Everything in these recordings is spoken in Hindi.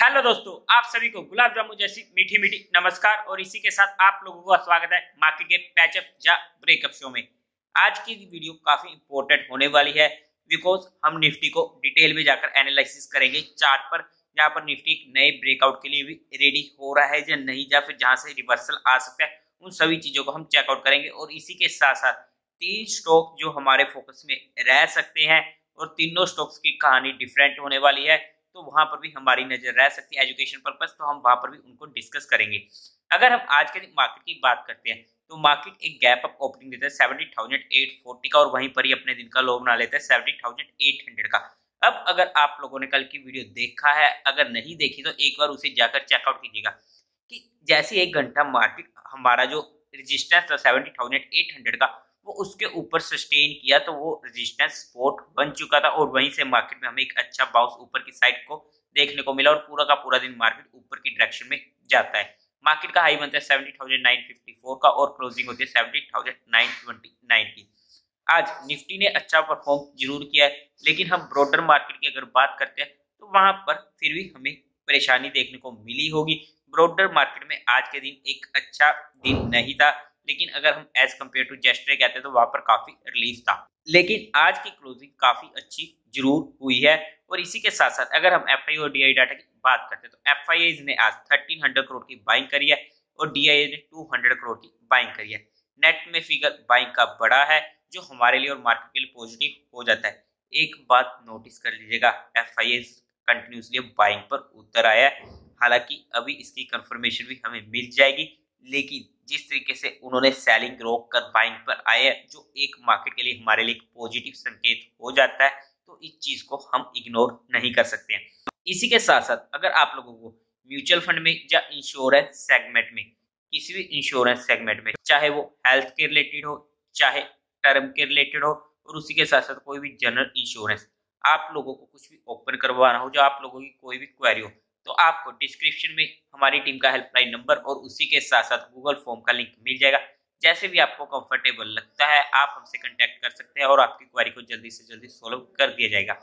हेलो दोस्तों, आप सभी को गुलाब जामुन जैसी मीठी मीठी नमस्कार। और इसी के साथ आप लोगों का स्वागत है मार्केट के पैचअप या ब्रेकअप शो में। आज की वीडियो काफी इंपॉर्टेंट होने वाली है बिकॉज हम निफ्टी को डिटेल में जाकर एनालिसिस करेंगे चार्ट पर, जहां पर निफ्टी नए ब्रेकआउट के लिए भी रेडी हो रहा है या नहीं, या फिर जहां से रिवर्सल आ सकता है, उन सभी चीजों को हम चेकआउट करेंगे। और इसी के साथ साथ 3 स्टॉक जो हमारे फोकस में रह सकते हैं, और तीनों स्टॉक्स की कहानी डिफरेंट होने वाली है, तो वहां पर भी हमारी नजर रह सकती है एजुकेशन पर्पस, तो हम वहां पर भी उनको डिस्कस करेंगे। अगर हम आज के दिन मार्केट की बात करते हैं तो मार्केट एक गैप अप ओपनिंग देता है 70,840 का, और वहीं पर ही अपने दिन का लो बना लेता है 70,800 का। अब अगर आप लोगों ने कल की वीडियो देखा है, अगर नहीं देखी तो एक बार उसे जाकर चेकआउट कीजिएगा कि जैसे 1 घंटा मार्केट हमारा जो रेजिस्टेंस था 70,800 का, वो उसके ऊपर सस्टेन किया, तो वो रेजिस्टेंस सपोर्ट बन चुका था, और वहीं से मार्केट में हमें एक अच्छा बाउंस ऊपर की साइड को देखने को मिला, और पूरा का पूरा दिन मार्केट ऊपर की डायरेक्शन में जाता है। मार्केट का हाई बनता है 70,954 का, और क्लोजिंग होती है 70,929 की। आज निफ्टी ने अच्छा परफॉर्म जरूर किया है, लेकिन हम ब्रॉडर मार्केट की अगर बात करते हैं तो वहां पर फिर भी हमें परेशानी देखने को मिली होगी। ब्रॉडर मार्केट में आज के दिन एक अच्छा दिन नहीं था, लेकिन अगर हम एज कम्पेयर टू जेस्टरडे कहते हैं तो वहां पर काफी रिलीफ था। लेकिन आज की क्लोजिंग काफी अच्छी जरूर हुई है। और इसी के साथ साथ अगर हम एफआई और डीआई डाटा की बात करते हैं तो एफआई ने आज 1300 करोड़ की बाइंग करी है, और डीआई ने 200 करोड़ की बाइंग करी है। नेट में फिगर बाइंग का बड़ा है, जो हमारे लिए और मार्केट के लिए पॉजिटिव हो जाता है। एक बात नोटिस कर लीजिएगा, एफआई कंटिन्यूसली बाइंग पर उतर आया है। हालांकि अभी इसकी कंफर्मेशन भी हमें मिल जाएगी, लेकिन जिस तरीके से उन्होंने सेलिंग रोक कर बाइंग पर आए हैं, जो एक मार्केट के लिए हमारे लिए पॉजिटिव संकेत हो जाता है, तो इस चीज को हम इग्नोर नहीं कर सकते हैं। इसी के साथ साथ अगर आप लोगों को म्यूचुअल फंड में या इंश्योरेंस सेगमेंट में, किसी भी इंश्योरेंस सेगमेंट में, चाहे वो हेल्थ के रिलेटेड हो, चाहे टर्म के रिलेटेड हो, और उसी के साथ साथ कोई भी जनरल इंश्योरेंस, आप लोगों को कुछ भी ओपन करवाना हो, जो आप लोगों की कोई भी क्वेरी हो, तो आपको डिस्क्रिप्शन में हमारी टीम का हेल्पलाइन नंबर और उसी के साथ साथ गूगल फॉर्म का लिंक मिल जाएगा। जैसे भी आपको कंफर्टेबल लगता है आप हमसे कांटेक्ट कर सकते हैं, और आपकी क्वेरी को जल्दी से जल्दी सॉल्व कर दिया जाएगा।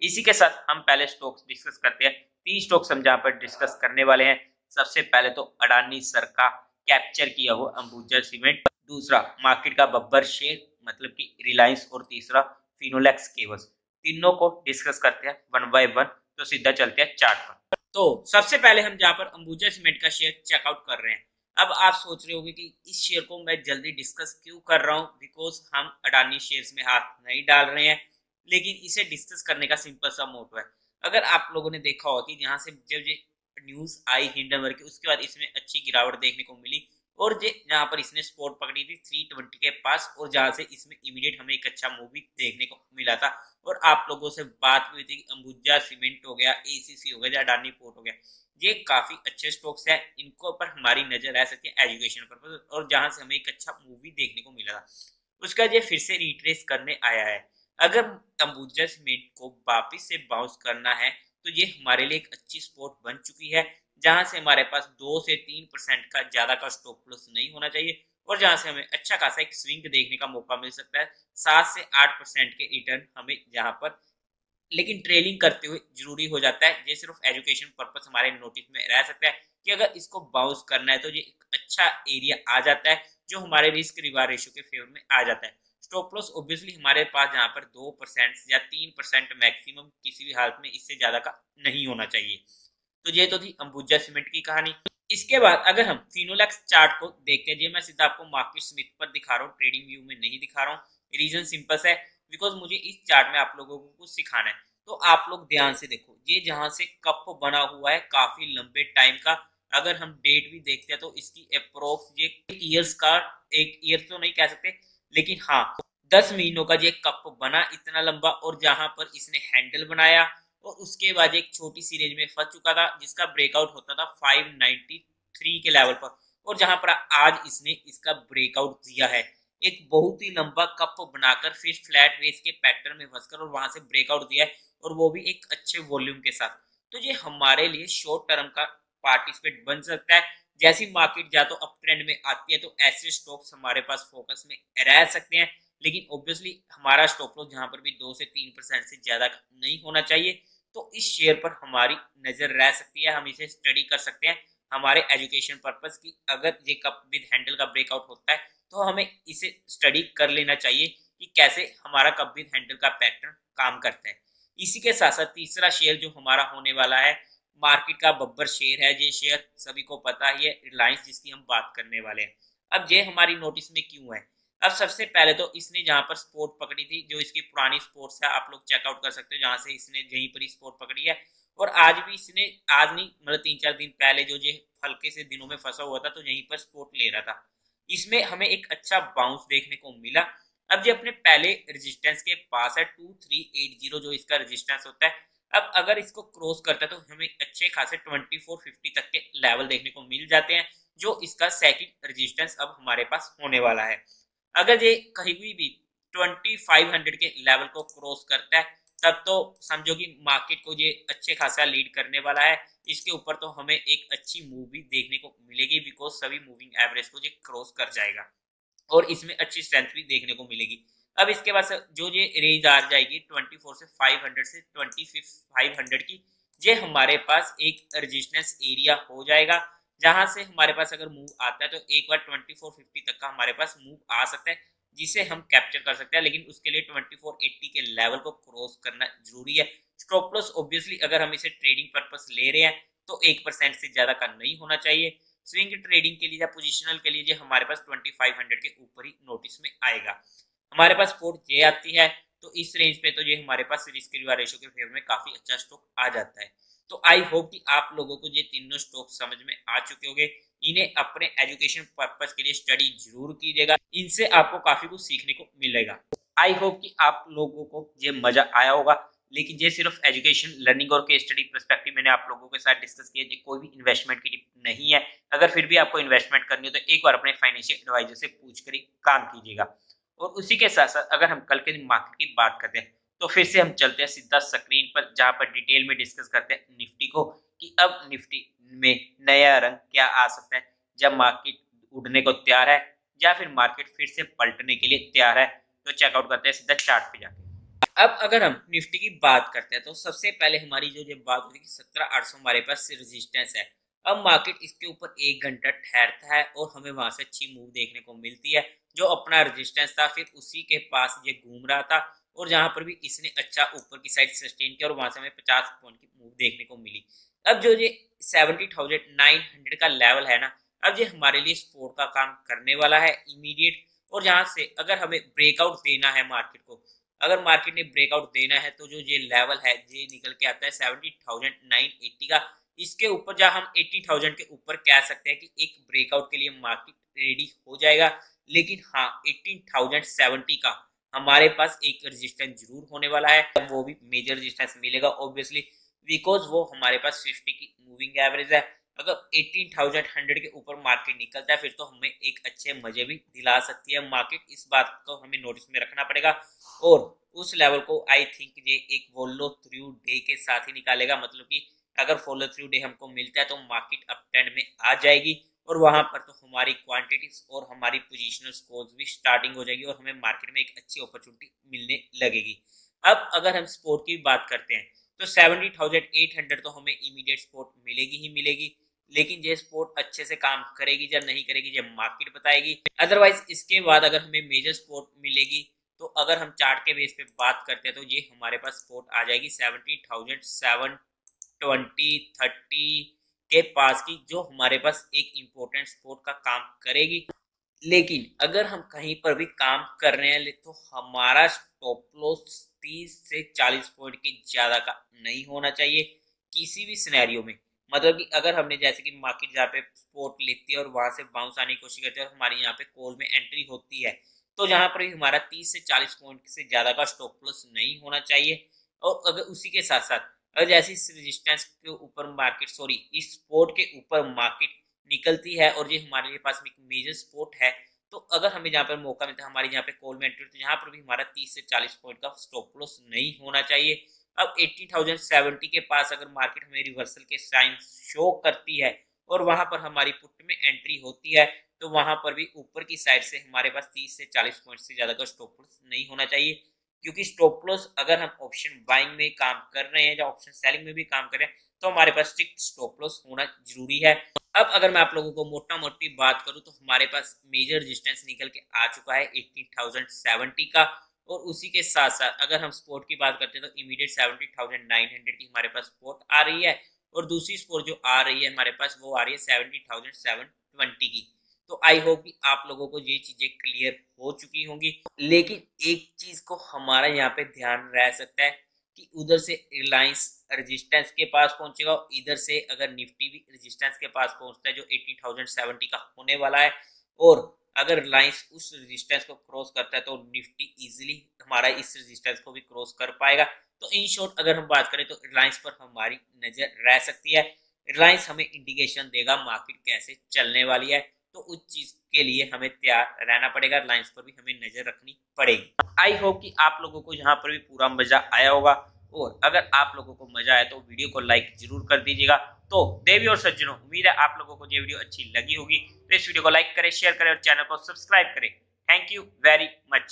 इसी के साथ हम पहले स्टॉक्स डिस्कस करते हैं। 3 स्टॉक्स हम जहाँ पर डिस्कस करने वाले हैं। सबसे पहले तो अडानी सर का कैप्चर किया हुआ अंबुजा सीमेंट, दूसरा मार्केट का बब्बर शेयर मतलब कि रिलायंस, और तीसरा फिनोलेक्स केबल्स। तीनों को डिस्कस करते हैं वन बाय वन। तो सीधा चलते हैं चार्ट पर। तो सबसे पहले हम जहां पर अंबुजा सीमेंट का शेयर चेकआउट कर रहे हैं। अब आप सोच रहे होंगे कि इस शेयर को मैं जल्दी डिस्कस क्यों कर रहा हूं, बिकॉज हम अडानी शेयर्स में हाथ नहीं डाल रहे हैं, लेकिन इसे डिस्कस करने का सिंपल सा मोटो है। अगर आप लोगों ने देखा होगा कि जहां से जब ये न्यूज आई हिंडनबर्ग की, उसके बाद इसमें अच्छी गिरावट देखने को मिली, और जहां पर इसने सपोर्ट पकड़ी थी 320 के पास, और जहां से इसमें इमीडिएट हमें एक अच्छा मूवी देखने को मिला था। और आप लोगों से बात हुई थी कि अंबुजा सीमेंट हो गया, एसीसी हो गया, अडानी पोर्ट हो गया, ये काफी अच्छे स्टॉक्स हैं, इनको पर हमारी नजर रह सकती है एजुकेशन पर्पज, और जहां से हमें एक अच्छा मूवी देखने को मिला था, उसका ये फिर से रिट्रेस करने आया है। अगर अंबुजा सीमेंट को वापिस से बाउंस करना है तो ये हमारे लिए एक अच्छी स्पॉट बन चुकी है, जहां से हमारे पास 2 से 3% का ज्यादा का स्टॉप लॉस नहीं होना चाहिए, और जहां से हमें अच्छा खासा एक स्विंग देखने का मौका मिल सकता है। 7 से 8% के रिटर्न हमें जहां पर, लेकिन ट्रेलिंग करते हुए जरूरी हो जाता है। ये सिर्फ एजुकेशन पर्पस हमारे नोटिस में रह सकता है कि अगर इसको बाउंस करना है तो ये एक अच्छा एरिया आ जाता है, जो हमारे रिस्क रिवार्ड रेशियो के फेवर में आ जाता है। स्टॉप लॉस ऑब्वियसली हमारे पास जहां पर 2% या 3% मैक्सिमम, किसी भी हालत में इससे ज्यादा का नहीं होना चाहिए। तो ये तो थी अंबुजा सीमेंट की कहानी। इसके बाद अगर हम फिनोलेक्स चार्ट को देखते हैं, मैं सीधा आपको मार्केट स्मिथ पर दिखा रहा हूँ, ट्रेडिंग व्यू में नहीं दिखा रहा हूँ। रीजन सिंपल है, बिकॉज मुझे इस चार्ट में आप लोगों को कुछ सिखाना है। तो आप लोग ध्यान से देखो, ये जहां से कप बना हुआ है काफी लंबे टाइम का, अगर हम डेट भी देखते हैं तो इसकी अप्रोक्स ये ईयर्स का, एक ईयर तो नहीं कह सकते, लेकिन हाँ 10 महीनों का ये कप बना इतना लंबा, और जहां पर इसने हैंडल बनाया, और उसके बाद एक छोटी सी रेंज में फंस चुका था, जिसका ब्रेकआउट होता था 593 के लेवल पर, और जहां पर आज इसने इसका ब्रेकआउट दिया है, एक बहुत ही लंबा कप बनाकर फिर फ्लैट बेस के पैटर्न में फंसकर, और वहां से ब्रेकआउट दिया है, और वो भी एक अच्छे वॉल्यूम के साथ। तो ये हमारे लिए शॉर्ट टर्म का पार्टिसिपेट बन सकता है। जैसी मार्केट या तो अप ट्रेंड में आती है तो ऐसे स्टॉक्स हमारे पास फोकस में रह सकते हैं, लेकिन ऑब्वियसली हमारा स्टॉप लॉस जहां पर भी 2 से 3% से ज्यादा नहीं होना चाहिए, तो इस शेयर पर हमारी नजर रह सकती है, हम इसे स्टडी कर सकते हैं हमारे एजुकेशन पर्पस की। अगर ये कप विद हैंडल का ब्रेकआउट होता है तो हमें इसे स्टडी कर लेना चाहिए कि कैसे हमारा कप विद हैंडल का पैटर्न काम करता है। इसी के साथ साथ तीसरा शेयर जो हमारा होने वाला है, मार्केट का बब्बर शेयर है। ये शेयर सभी को पता ही है, रिलायंस, जिसकी हम बात करने वाले हैं। अब ये हमारी नोटिस में क्यों है? अब सबसे पहले तो इसने जहां पर स्पोर्ट पकड़ी थी, जो इसकी पुरानी स्पोर्ट्स है, आप लोग चेकआउट कर सकते हो, जहां से इसने यहीं पर ही स्पोर्ट पकड़ी है। और आज भी इसने, आज नहीं मतलब 3-4 दिन पहले जो ये हल्के से दिनों में फंसा हुआ था, तो यहीं पर स्पोर्ट ले रहा था। इसमें हमें एक अच्छा बाउंस देखने को मिला। अब ये अपने पहले रेजिस्टेंस के पास है, 2380 जो इसका रेजिस्टेंस होता है। अब अगर इसको क्रॉस करता है तो हमें अच्छे खासे 2450 तक के लेवल देखने को मिल जाते हैं, जो इसका सेकंड रेजिस्टेंस अब हमारे पास होने वाला है। अगर ये कहीं भी 2500 के लेवल को क्रॉस करता है, तब तो समझो कि मार्केट को ये अच्छे खासा लीड करने वाला है। इसके ऊपर तो हमें एक अच्छी मूव भी देखने को मिलेगी, बिकॉज सभी मूविंग एवरेज को ये क्रॉस कर जाएगा और इसमें अच्छी स्ट्रेंथ भी देखने को मिलेगी। अब इसके बाद जो ये रेंज आ जाएगी 24 से 500 से 2500 की, ये हमारे पास एक रेजिस्टेंस एरिया हो जाएगा, जहां से हमारे पास अगर मूव आता है तो एक बार 2450 तक का हमारे पास मूव आ सकता है, जिसे हम कैप्चर कर सकते हैं। लेकिन उसके लिए 2480 के लेवल को क्रॉस करना जरूरी है। स्टॉप लॉस ऑब्वियसली अगर हम इसे ट्रेडिंग पर्पस ले रहे हैं तो 1% से ज्यादा का नहीं होना चाहिए। स्विंग ट्रेडिंग के लिए या पोजिशनल के लिए हमारे पास 2500 के ऊपर ही नोटिस में आएगा। हमारे पास स्पोर्ट ये आती है तो इस रेंज पे तो ये हमारे पास रिस्क रिवार्ड रेशियो के फेवर में काफी अच्छा स्टॉक आ जाता है। तो आई होप कि आप लोगों को ये तीनों स्टॉक समझ में आ चुके होंगे। इन्हें अपने एजुकेशन पर्पस के लिए स्टडी जरूर कीजिएगा, इनसे आपको काफी कुछ सीखने को मिलेगा। आई होप कि आप लोगों को ये मजा आया होगा। लेकिन ये सिर्फ एजुकेशन, लर्निंग और केस स्टडी पर्सपेक्टिव मैंने आप लोगों के साथ डिस्कस किया, ये कोई भी इन्वेस्टमेंट की टिप नहीं है। अगर फिर भी आपको इन्वेस्टमेंट करनी हो तो एक बार अपने फाइनेंशियल एडवाइजर से पूछ कर ही काम कीजिएगा। और उसी के साथ साथ अगर हम कल के दिन मार्केट की बात करते हैं तो फिर से हम चलते हैं सीधा स्क्रीन पर, जहां पर डिटेल में डिस्कस करते हैं निफ्टी को, कि अब निफ्टी में नया रंग क्या आ सकता है, जब मार्केट उड़ने को तैयार है या फिर मार्केट फिर से पलटने के लिए तैयार है। तो चेकआउट करते हैं सीधा चार्ट पे जाके। अब अगर हम निफ्टी की बात करते हैं तो सबसे पहले हमारी जो बात होती है कि 17800 हमारे पास रेजिस्टेंस है। अब मार्केट इसके ऊपर 1 घंटा ठहरता है और हमें वहां से अच्छी मूव देखने को मिलती है। जो अपना रेजिस्टेंस था फिर उसी के पास ये घूम रहा था और जहां पर भी इसने अच्छा ऊपर की साइड सस्टेन किया और वहां से हमें 50 पॉइंट की मूव देखने को मिली। अब जो ये 70,900 का लेवल है ना, अब ये हमारे लिए सपोर्ट का काम करने वाला है इमीडिएट। और जहां से अगर हमें ब्रेकआउट देना है मार्केट को, अगर मार्केट ने ब्रेकआउट देना है तो जो ये लेवल है ये निकल के आता है 70,980 का। इसके ऊपर जहां हम 80,000 के ऊपर कह सकते हैं कि एक ब्रेकआउट के लिए मार्केट रेडी हो जाएगा। लेकिन हाँ, 18,070 का हमारे पास एक रेजिस्टेंस जरूर होने वाला है, वो भी मेजर रेजिस्टेंस मिलेगा ऑब्वियसली, बिकॉज वो हमारे पास 50 की मूविंग एवरेज है। अगर 18,100 के ऊपर मार्केट निकलता है फिर तो हमें एक अच्छे मजे भी दिला सकती है मार्केट, इस बात को हमें नोटिस में रखना पड़ेगा। और उस लेवल को आई थिंक ये एक फॉलो थ्रू डे के साथ ही निकालेगा, मतलब कि अगर फॉलो थ्रू डे हमको मिलता है तो मार्केट अप ट्रेंड में आ जाएगी और वहां पर तो हमारी क्वांटिटीज और हमारी पोजिशनल स्कोर्स भी स्टार्टिंग हो जाएगी और हमें मार्केट में एक अच्छी अपॉर्चुनिटी मिलने लगेगी। अब अगर हम स्पोर्ट की बात करते हैं तो 70,800 तो हमें इमीडिएट सपोर्ट मिलेगी ही मिलेगी। लेकिन ये सपोर्ट अच्छे से काम करेगी या नहीं करेगी ये मार्केट बताएगी। अदरवाइज इसके बाद अगर हमें मेजर सपोर्ट मिलेगी तो अगर हम चार्ट के बेस पे बात करते हैं तो ये हमारे पास सपोर्ट आ जाएगी 70,720-30 के पास की, जो हमारे पास एक इम्पोर्टेंट सपोर्ट का काम करेगी। लेकिन अगर हम कहीं पर भी काम कर रहे हैं तो हमारा स्टॉप लॉस 30 से 40 पॉइंट के ज्यादा का नहीं होना चाहिए किसी भी सिनेरियो में। मतलब कि अगर हमने जैसे कि मार्केट जहाँ पे सपोर्ट लेती है और वहां से बाउंस आने की कोशिश करती है और हमारी यहाँ पे कॉल में एंट्री होती है, तो जहां पर भी हमारा 30 से 40 पॉइंट से ज्यादा का स्टॉप लॉस नहीं होना चाहिए। और अगर उसी के साथ साथ अगर जैसे इस रेजिस्टेंस के ऊपर मार्केट, सॉरी इस सपोर्ट के ऊपर मार्केट निकलती है और ये हमारे पास में एक मेजर सपोर्ट है, तो अगर हमें जहाँ पर मौका मिलता है हमारी यहाँ पे कॉल में एंट्री, तो यहाँ पर भी हमारा 30 से 40 पॉइंट का स्टॉप लॉस नहीं होना चाहिए। अब 80,070 के पास अगर मार्केट हमें रिवर्सल के साइन शो करती है और वहां पर हमारी पुट में एंट्री होती है, तो वहां पर भी ऊपर की साइड से हमारे पास 30 से 40 पॉइंट से ज्यादा का स्टॉप लॉस नहीं होना चाहिए। क्योंकि स्टॉप लॉस अगर हम ऑप्शन बाइंग में काम कर रहे हैं या ऑप्शन सेलिंग में भी काम कर रहे हैं तो हमारे पास स्ट्रिक्ट स्टॉप लॉस होना जरूरी है। अब अगर मैं आप लोगों को मोटा मोटी बात करूं तो हमारे पास मेजर रेजिस्टेंस निकल के आ चुका है 18,070 का, और उसी के साथ साथ अगर हम सपोर्ट की बात करते हैं तो इमीडिएट 70,900 की हमारे पास सपोर्ट आ रही है, और दूसरी सपोर्ट जो आ रही है हमारे पास वो आ रही है 70,720 की। तो आई होप कि आप लोगों को ये चीजें क्लियर हो चुकी होंगी। लेकिन एक चीज को हमारा यहाँ पे ध्यान रह सकता है कि उधर से रिलायंस रेजिस्टेंस के पास पहुंचेगा, और इधर से अगर निफ्टी भी रेजिस्टेंस के पास पहुंचता है जो 80,070 का होने वाला है, और अगर रिलायंस उस रेजिस्टेंस को क्रॉस करता है तो निफ्टी इजीली हमारा इस रेजिस्टेंस को भी क्रॉस कर पाएगा। तो इन शॉर्ट अगर हम बात करें तो रिलायंस पर हमारी नजर रह सकती है। रिलायंस हमें इंडिकेशन देगा मार्केट कैसे चलने वाली है, तो उस चीज के लिए हमें तैयार रहना पड़ेगा, रिलायंस पर भी हमें नजर रखनी पड़ेगी। आई होप कि आप लोगों को यहाँ पर भी पूरा मजा आया होगा, और अगर आप लोगों को मजा आया तो वीडियो को लाइक जरूर कर दीजिएगा। तो देवी और सज्जनों, उम्मीद है आप लोगों को ये वीडियो अच्छी लगी होगी, तो इस वीडियो को लाइक करें, शेयर करें और चैनल को सब्सक्राइब करें। Thank you very much.